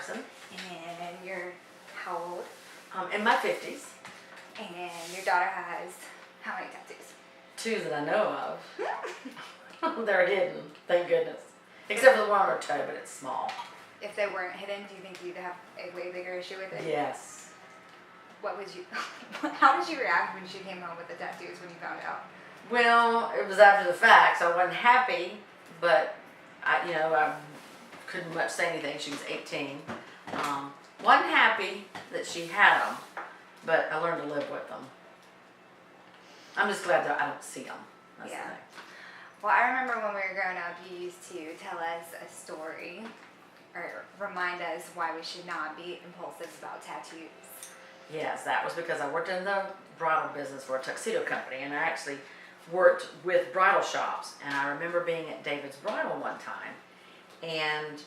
Erickson. And you're how old? In my 50s. And your daughter has how many tattoos? 2 that I know of. They're hidden, thank goodness. Except for the one on her toe, but it's small. If they weren't hidden, do you think you'd have a way bigger issue with it? Yes. What would you, how did you react when she came home with the tattoos when you found out? Well, it was after the fact, so I wasn't happy, but I couldn't much say anything. She was 18. Wasn't happy that she had them, but I learned to live with them. I'm just glad that I don't see them. That's the thing. Well, I remember when we were growing up, you used to tell us a story or remind us why we should not be impulsive about tattoos. Yes, that was because I worked in the bridal business for a tuxedo company, and I actually worked with bridal shops. And I remember being at David's Bridal one time, and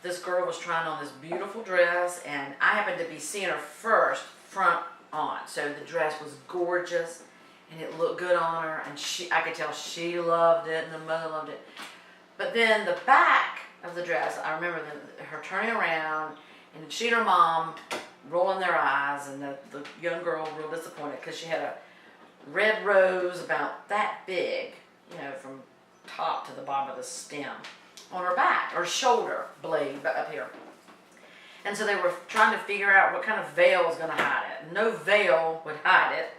this girl was trying on this beautiful dress, and I happened to be seeing her first front on. So the dress was gorgeous, and it looked good on her, and I could tell she loved it, and the mother loved it. But then the back of the dress, I remember her turning around, and she and her mom rolling their eyes, and the young girl real disappointed because she had a red rose about that big, from top to the bottom of the stem on her back, or shoulder blade up here. And so they were trying to figure out what kind of veil was going to hide it. No veil would hide it.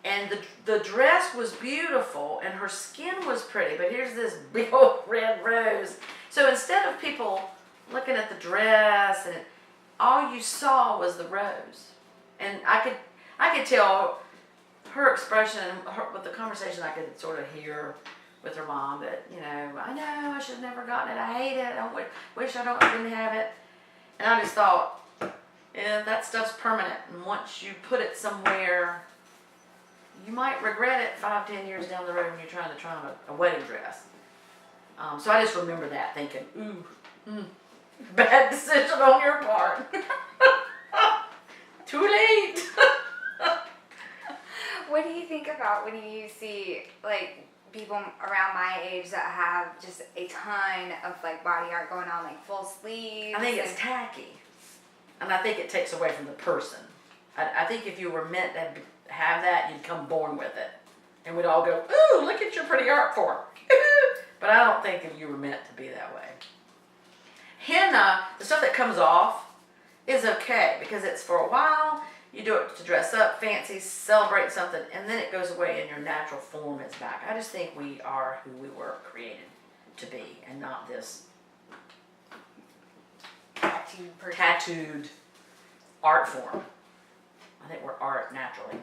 And the dress was beautiful, and her skin was pretty, but here's this big old red rose. So instead of people looking at the dress, and all you saw was the rose. And I could tell her expression, with the conversation I could sort of hear with her mom that, I know I should have never gotten it. I hate it. I wish I didn't have it. And I just thought, that stuff's permanent. And once you put it somewhere, you might regret it 5-10 years down the road when you're trying to try on a wedding dress. So I just remember that thinking, bad decision on your part. Too late. What do you think about when you see people around my age that have just a ton of body art going on, full sleeves? I think it's tacky, and I think it takes away from the person. I think if you were meant to have that, you'd come born with it, and we'd all go, "Ooh, look at your pretty art form." But I don't think that you were meant to be that way. Henna, the stuff that comes off, is okay because it's for a while. You do it to dress up, fancy, celebrate something, and then it goes away and your natural form is back. I just think we are who we were created to be, and not this tattooed art form. I think we're art naturally.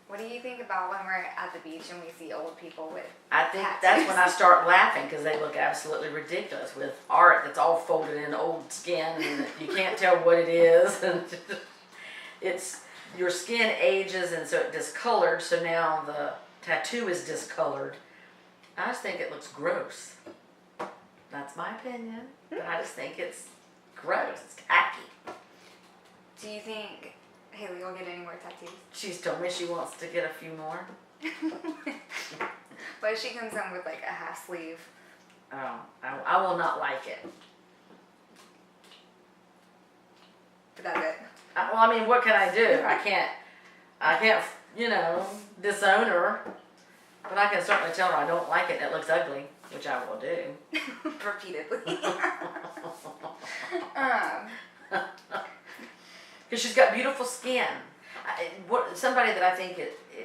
What do you think about when we're at the beach and we see old people with I think tattoos? That's when I start laughing because they look absolutely ridiculous with art that's all folded in old skin and you can't tell what it is. And your skin ages and so it discolored, so now the tattoo is discolored. I just think it looks gross. That's my opinion, but I just think it's gross. It's tacky. Do you think Haley will get any more tattoos? She's told me she wants to get a few more. But if she comes in with a half sleeve. Oh, I will not like it. But that's it. Well, I mean, what can I do? I can't, disown her. But I can certainly tell her I don't like it and it looks ugly, which I will do. Repeatedly. Because she's got beautiful skin. Somebody that I think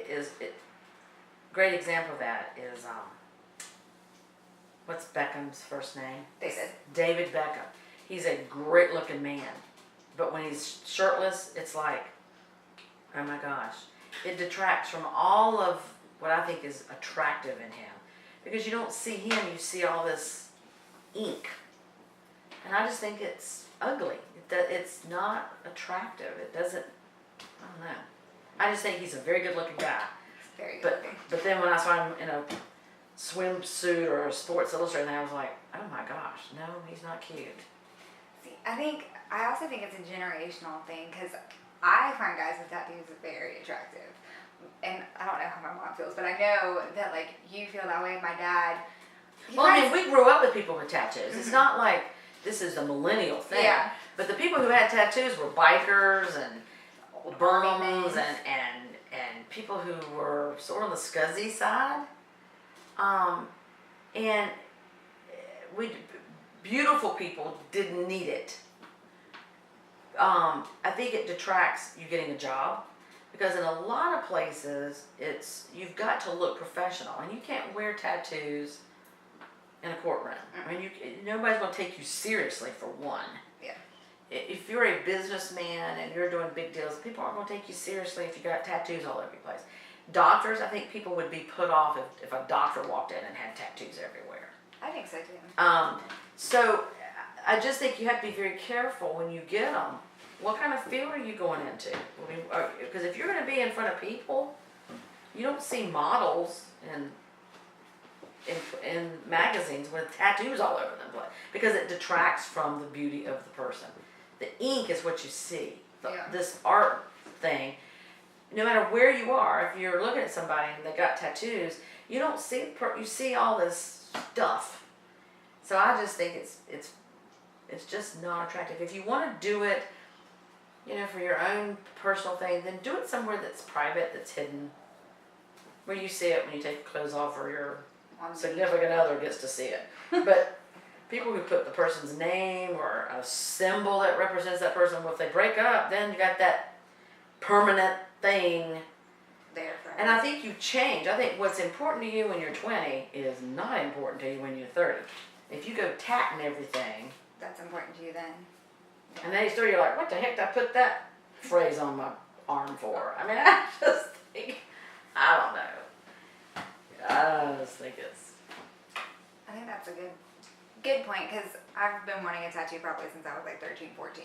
is great example of that is, what's Beckham's first name? David Beckham. He's a great looking man. But when he's shirtless, it's like, oh my gosh. It detracts from all of what I think is attractive in him. Because you don't see him, you see all this ink. And I just think it's ugly. It's not attractive. It doesn't, I don't know. I just think he's a very good looking guy. Very good looking. But then when I saw him in a swimsuit or a Sports Illustrated, I was like, oh my gosh, no, he's not cute. See, I also think it's a generational thing because I find guys with tattoos very attractive. And I don't know how my mom feels, but I know that you feel that way. My dad. Well, I mean, we grew up with people with tattoos. It's not like, this is a millennial thing. Yeah. But the people who had tattoos were bikers and bums men. and people who were sort of the scuzzy side. And beautiful people didn't need it. I think it detracts you getting a job, because in a lot of places you've got to look professional, and you can't wear tattoos in a courtroom. I mean, nobody's going to take you seriously, for one. Yeah. If you're a businessman and you're doing big deals, people aren't going to take you seriously if you got tattoos all over your place. Doctors, I think people would be put off if a doctor walked in and had tattoos everywhere. I think so too. So I just think you have to be very careful when you get them. What kind of field are you going into? I mean, because if you're going to be in front of people, you don't see models in magazines with tattoos all over them, because it detracts from the beauty of the person. The ink is what you see. This art thing, no matter where you are, if you're looking at somebody and they got tattoos, you don't see you see all this stuff. So I just think it's just not attractive. If you want to do it, for your own personal thing, then do it somewhere that's private, that's hidden, where you see it when you take your clothes off, or your significant other gets to see it. But people who put the person's name or a symbol that represents that person, well, if they break up, then you got that permanent thing there forever. And I think you change. I think what's important to you when you're 20 is not important to you when you're 30. If you go tatting everything, that's important to you then. and then you're like, what the heck did I put that phrase on my arm for? I mean, I just think, I don't know. I just think I think that's a good point, because I've been wanting a tattoo probably since I was like 13, 14.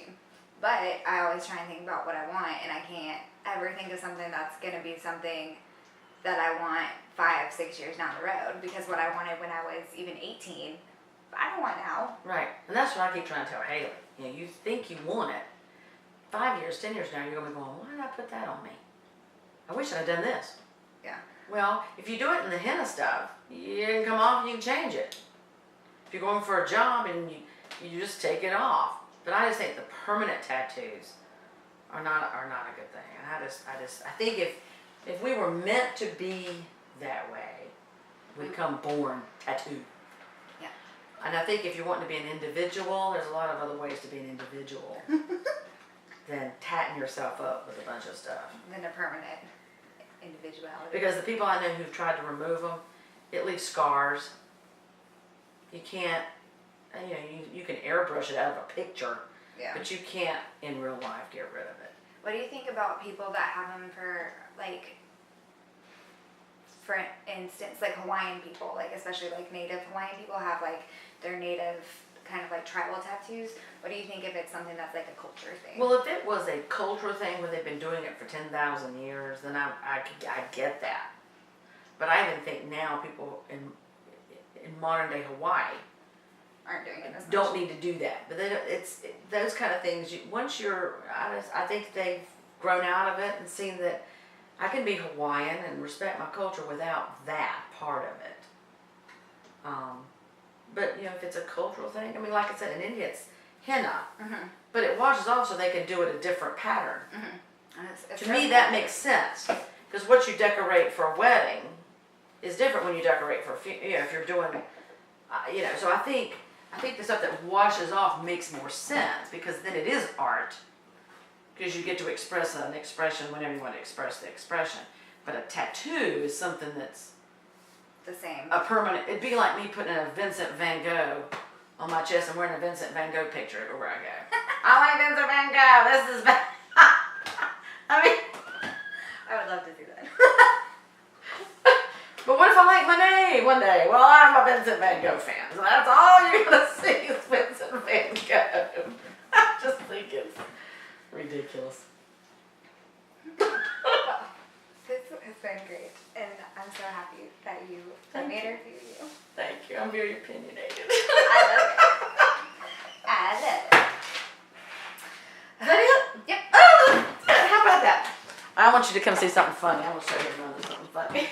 But I always try and think about what I want, and I can't ever think of something that's going to be something that I want 5, 6 years down the road, because what I wanted when I was even 18, I don't want now. Right, and that's what I keep trying to tell Haley. You think you want it. 5 years, 10 years now, you're going to be going, why did I put that on me? I wish I'd done this. Yeah. Well, if you do it in the henna stuff, you can come off and you can change it. If you're going for a job and you just take it off. But I just think the permanent tattoos are not a good thing. And I think if we were meant to be that way, we come born tattooed. Yeah. And I think if you're wanting to be an individual, there's a lot of other ways to be an individual than tatting yourself up with a bunch of stuff. Than a permanent individuality. Because the people I know who've tried to remove them, it leaves scars. You can't, you can airbrush it out of a picture, Yeah. but you can't in real life get rid of it. What do you think about people that have them for instance, like Hawaiian people, like especially like native Hawaiian people have like their native kind of like tribal tattoos? What do you think if it's something that's like a culture thing? Well, if it was a cultural thing where they've been doing it for 10,000 years, then I get that. But I even think now people in modern day Hawaii aren't doing it as much. don't need to do that. But those kind of things. I think they've grown out of it and seen that I can be Hawaiian and respect my culture without that part of it. But if it's a cultural thing, I mean, like I said, in India it's henna, Mm-hmm. but it washes off so they can do it a different pattern. Mm-hmm. To me, that makes sense, because what you decorate for a wedding is different when you decorate for if you're doing, So I think the stuff that washes off makes more sense, because then it is art, because you get to express an expression whenever you want to express the expression. But a tattoo is something that's the same. a permanent. It'd be like me putting a Vincent Van Gogh on my chest and wearing a Vincent Van Gogh picture everywhere I go. I like Vincent Van Gogh. This is I mean, I would love to see that. but what if I like my name one day? Well, I'm a Vincent Van Gogh fan, so that's all you're gonna see is Vincent Van Gogh. I just think it's ridiculous. This has been great, and I'm so happy that you let me interview you. Thank you. I'm very opinionated. I love it. I love it. Is that it? Yep. Oh, how about that? I want you to come see something funny. I want to show you something funny.